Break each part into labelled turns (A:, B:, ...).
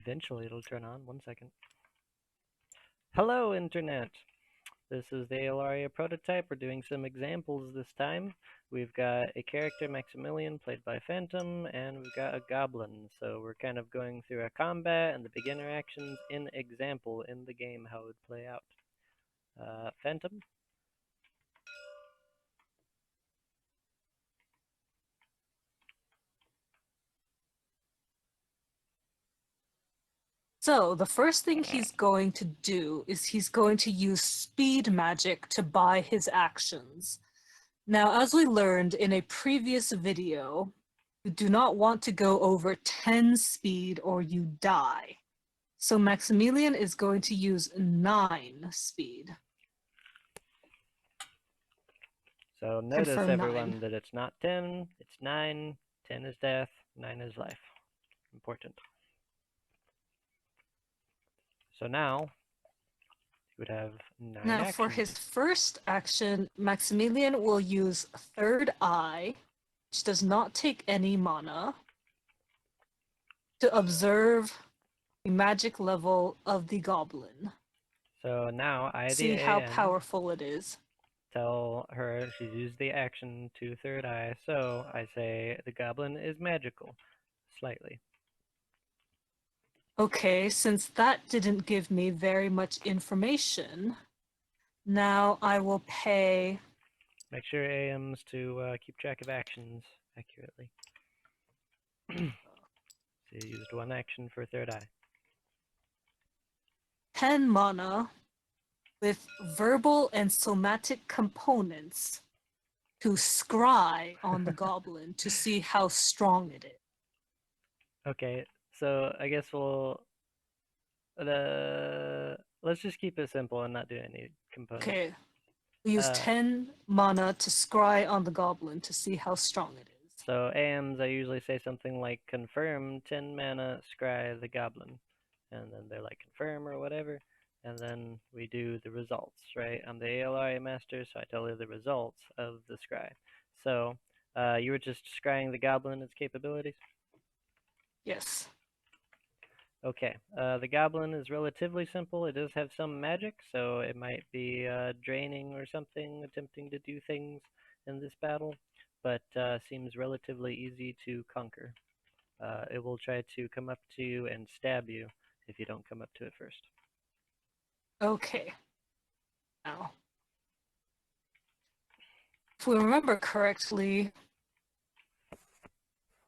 A: Eventually it'll turn on. 1 second. Hello, Internet! This is the aelaria prototype. We're doing some examples this time. We've got a character, Maximilian, played by Phantom, and we've got a goblin. So we're kind of going through our combat and the beginner actions in example in the game, how it would play out. Phantom?
B: So the first thing he's going to do is he's going to use speed magic to buy his actions. Now, as we learned in a previous video, you do not want to go over 10 speed or you die. So Maximilian is going to use 9 speed.
A: So notice,
B: Confirm 9.
A: everyone, that it's not 10, it's 9. 10 is death, 9 is life. Important. So now, you would have 9
B: Now,
A: actions.
B: for his first action, Maximilian will use Third Eye, which does not take any mana, to observe the magic level of the goblin.
A: So now I, the
B: See how
A: AM,
B: powerful it is.
A: tell her she's used the action to Third Eye, so I say the goblin is magical. Slightly.
B: Okay, since that didn't give me very much information, now I will pay.
A: Make sure AMs to keep track of actions accurately. So you used 1 action for Third Eye.
B: 10 mana with verbal and somatic components to scry on the goblin to see how strong it is.
A: Okay, so I guess let's just keep it simple and not do any components.
B: Okay, we use 10 mana to scry on the goblin to see how strong it is.
A: So AMs, I usually say something like confirm 10 mana, scry the goblin. And then they're like confirm or whatever. And then we do the results, right? I'm the aelaria master, so I tell you the results of the scry. So you were just scrying the goblin, its capabilities?
B: Yes.
A: Okay, the goblin is relatively simple. It does have some magic, so it might be draining or something, attempting to do things in this battle, but seems relatively easy to conquer. It will try to come up to you and stab you if you don't come up to it first.
B: Okay. Now, if we remember correctly,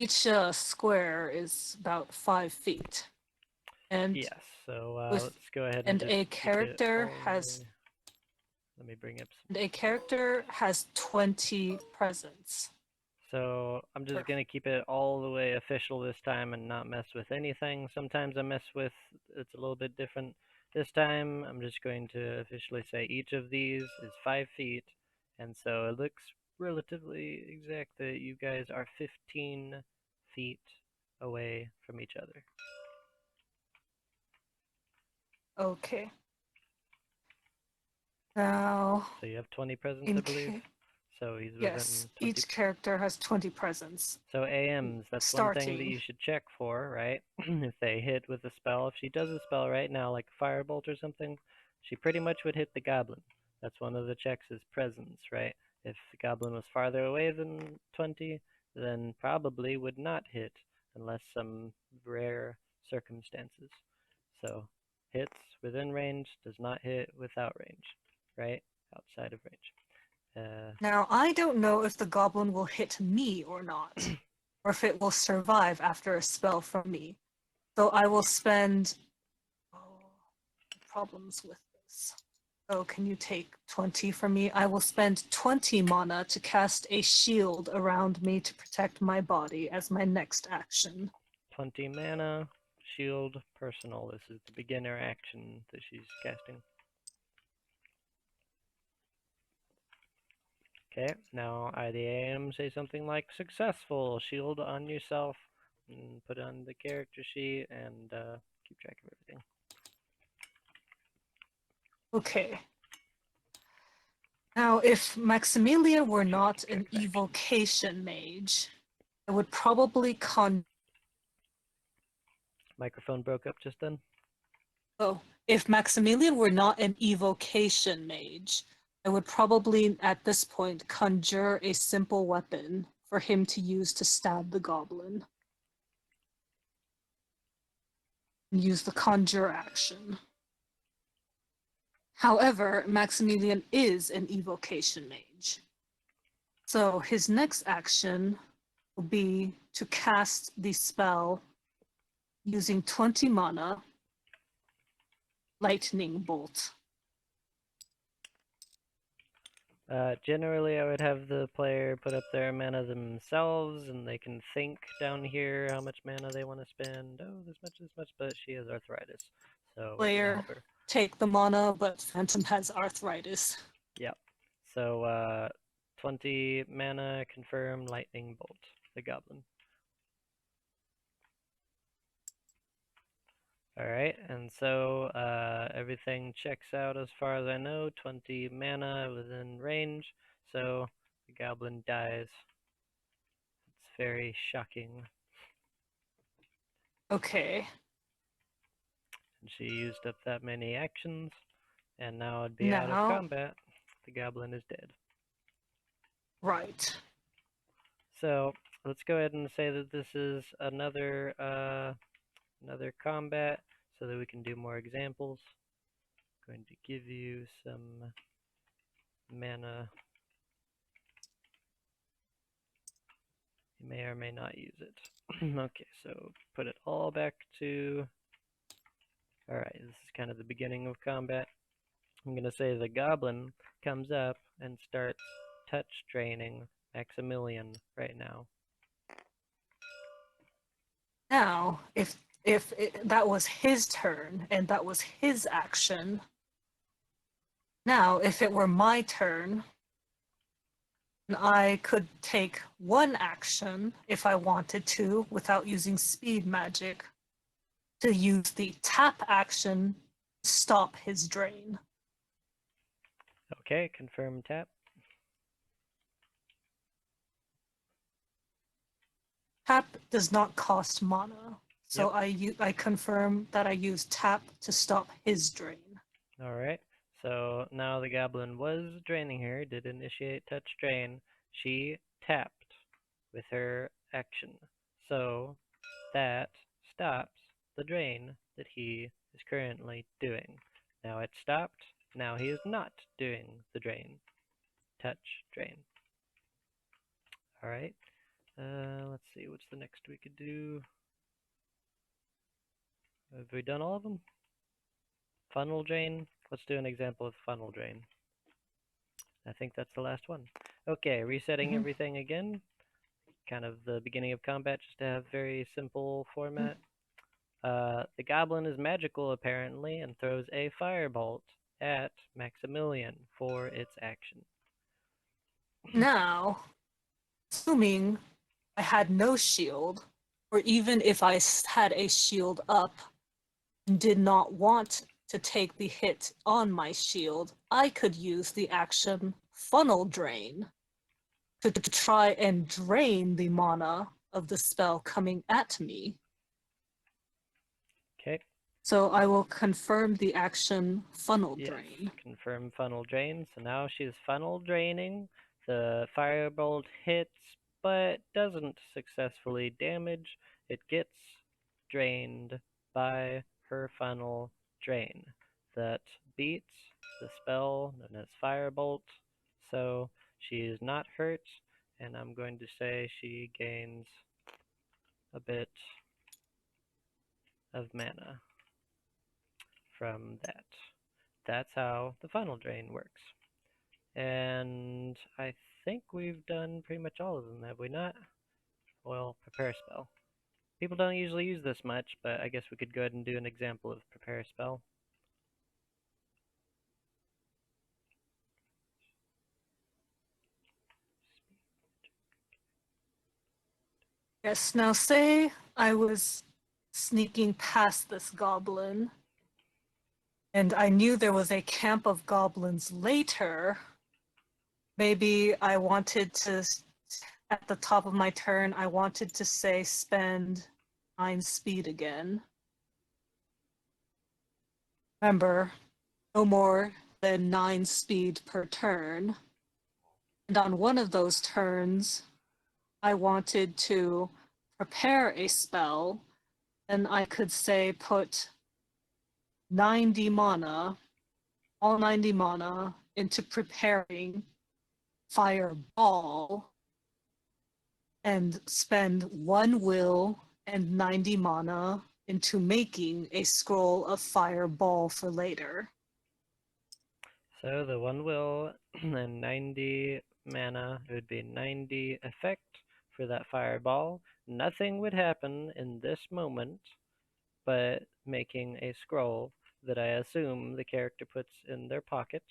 B: each square is about 5 feet. And
A: yes, so
B: with,
A: let's go ahead
B: and
A: just
B: a
A: keep
B: character has
A: Let me bring up
B: and a character has 20 presence.
A: So I'm just going to keep it all the way official this time and not mess with anything. Sometimes I mess with, it's a little bit different. This time I'm just going to officially say each of these is 5 feet. And so it looks relatively exact that you guys are 15 feet away from each other.
B: Okay. Now.
A: So you have 20 presence, I believe. So he's within
B: Yes,
A: 20.
B: each character has 20 presence.
A: So AMs, that's one thing that you should check for, right? If they hit with a spell. If she does a spell right now, like Firebolt or something, she pretty much would hit the goblin. That's one of the checks is presence, right? If the goblin was farther away than 20, then probably would not hit unless some rare circumstances. So hits within range, does not hit without range, right? Outside of range.
B: Now, I don't know if the goblin will hit me or not, or if it will survive after a spell from me. So I will spend problems with this. Oh, can you take 20 from me? I will spend 20 mana to cast a shield around me to protect my body as my next action.
A: 20 mana, shield, personal. This is the beginner action that she's casting. Okay, now IDAM say something like successful, shield on yourself, and put it on the character sheet, and keep track of everything.
B: Okay. Now, if Maximilian were not an evocation mage, I would probably
A: Microphone broke up just then.
B: Oh, if Maximilian were not an evocation mage, I would probably at this point conjure a simple weapon for him to use to stab the goblin. And use the conjure action. However, Maximilian is an evocation mage. So his next action will be to cast the spell using 20 mana, Lightning Bolt.
A: Generally, I would have the player put up their mana themselves, and they can think down here how much mana they want to spend. Oh, this much, but she has arthritis, so we're gonna
B: Player,
A: help her.
B: take the mana, but Phantom has arthritis.
A: Yep. So 20 mana, confirm lightning bolt the goblin. All right, and so everything checks out as far as I know. 20 mana within range, so the goblin dies. It's very shocking.
B: Okay.
A: And she used up that many actions, and now it'd be out of
B: Now,
A: combat. The goblin is dead.
B: right.
A: So let's go ahead and say that this is another another combat, so that we can do more examples. I'm going to give you some mana. You may or may not use it. Okay, so put it all back to... Alright, this is kind of the beginning of combat. I'm going to say the goblin comes up and starts touch draining Maximilian right now.
B: Now, if that was his turn and that was his action, now if it were my turn, I could take one action if I wanted to without using speed magic to use the tap action to stop his drain.
A: Okay, confirm tap.
B: Tap does not cost mana, so
A: Yep.
B: I confirm that I use tap to stop his drain.
A: Alright, so now the goblin was draining her, did initiate touch drain. She tapped with her action. So that stops the drain that he is currently doing. Now it stopped. Now he is not doing the drain. Touch drain. Alright. Let's see, what's the next we could do? Have we done all of them? Funnel drain? Let's do an example of funnel drain. I think that's the last one. Okay, resetting everything again. Kind of the beginning of combat, just to have very simple format. The goblin is magical apparently and throws a firebolt at Maximilian for its action.
B: Now, assuming I had no shield, or even if I had a shield up and did not want to take the hit on my shield, I could use the action Funnel Drain to try and drain the mana of the spell coming at me.
A: Okay.
B: So I will confirm the action Funnel
A: Yes,
B: Drain.
A: confirm funnel drain. So now she's funnel draining. The firebolt hits, but doesn't successfully damage. It gets drained by her funnel drain. That beats the spell known as firebolt. So she is not hurt, and I'm going to say she gains a bit of mana from that. That's how the funnel drain works. And I think we've done pretty much all of them, have we not? Well, prepare spell. People don't usually use this much, but I guess we could go ahead and do an example of prepare spell.
B: Yes, now say I was sneaking past this goblin and I knew there was a camp of goblins later. Maybe I wanted to, at the top of my turn, I wanted to say spend 9 speed again Remember, no more than 9 speed per turn. And on one of those turns, I wanted to prepare a spell, and I could say put 90 mana, all 90 mana, into preparing Fireball and spend 1 will and 90 mana into making a scroll of Fireball for later.
A: So the 1 will and 90 mana, it would be 90 effect for that fireball. Nothing would happen in this moment but making a scroll that I assume the character puts in their pocket,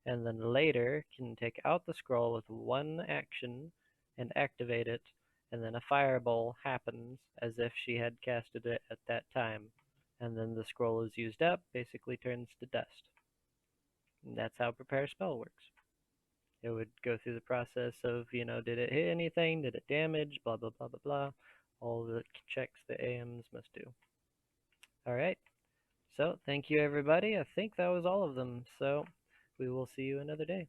A: and then later can take out the scroll with one action and activate it, and then a fireball happens as if she had casted it at that time, and then the scroll is used up, basically turns to dust. And that's how prepare spell works. It would go through the process of, did it hit anything? Did it damage? Blah, blah, blah, blah, blah. All the checks the AMs must do. Alright, so thank you everybody. I think that was all of them. So we will see you another day.